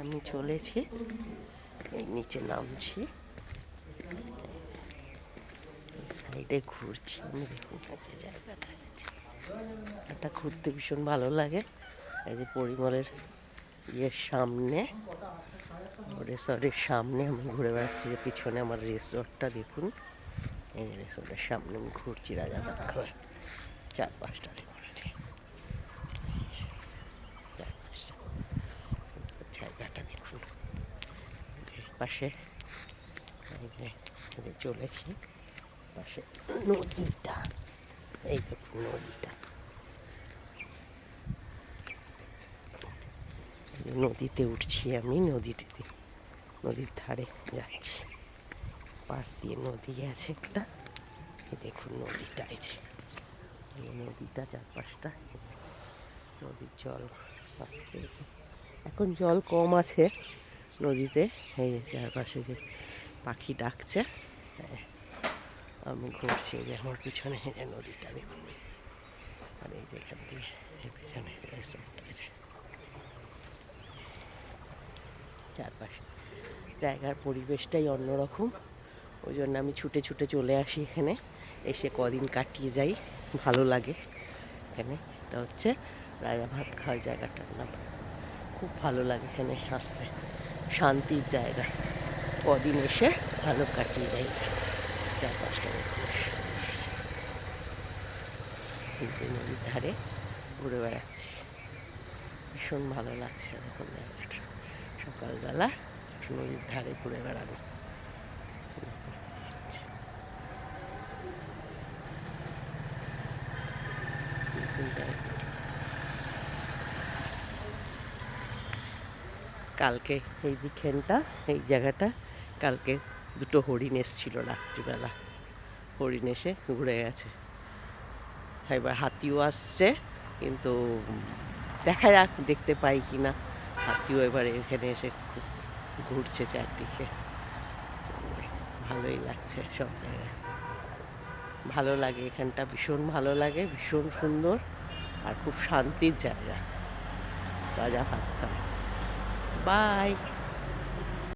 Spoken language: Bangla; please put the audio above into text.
আমি চলেছি, এই নিচে নামছি, সাইডে ঘুরছি। আমি দেখুন যে জায়গাটা আছে, এটা ঘুরতে ভীষণ ভালো লাগে। এই যে পরিমলের ইয়ের সামনে, রিসর্টের সামনে আমি ঘুরে বেড়াচ্ছি। যে পিছনে আমার রিসর্টটা দেখুন, এই রিসর্টের সামনে আমি ঘুরছি রাজাভাত খাওয়া। চারপাশটা দেখুন, চারপাশটা জায়গাটা দেখুন। পাশে চলেছি, পাশে নদীটা, এই দেখুন নদীটা, নদীতে উঠছি আমি, নদীতে নদীর ধারে যাচ্ছি, পাশ দিয়ে নদী আছে একটা। দেখুন নদীটা, এই নদীটা, চারপাশটা নদীর জল আসছে। এখন জল কম আছে নদীতে, এই চারপাশে যে পাখি ডাকছে। আমি ঘুরছি, যে আমার পিছনে যে নদীটা দেখুন, আর এই যেখান দিয়ে পিছনে চারপাশে জায়গার পরিবেশটাই অন্যরকম। ওই জন্য আমি ছুটে ছুটে চলে আসি এখানে, এসে কদিন কাটিয়ে যাই, ভালো লাগে এখানে। এটা হচ্ছে রাজাভাত খাওয়ার জায়গাটার নাম, খুব ভালো লাগে এখানে আসতে, শান্তির জায়গা। কদিন এসে ভালো কাটিয়ে যাই। চারপাশটা নদীর ধারে ঘুরে বেড়াচ্ছি, ভীষণ ভালো লাগছে। দেখুন জায়গাটা, সকালবেলা নদীর ধারে ঘুরে বেড়ানো। কালকে এই বিকেলটা, এই জায়গাটা, কালকে দুটো হরিণ এসেছিল রাত্রিবেলা, হরিণ এসে ঘুরে গেছে। এবার হাতিও আসছে, কিন্তু দেখা যাক দেখতে পাই কি না। হাতিও এবারে এখানে এসে খুব ঘুরছে চারদিকে, ভালোই লাগছে সব জায়গায়, ভালো লাগে এখানটা, ভীষণ ভালো লাগে, ভীষণ সুন্দর আর খুব শান্তির জায়গা। রাজাভাত খাওয়া। বাই।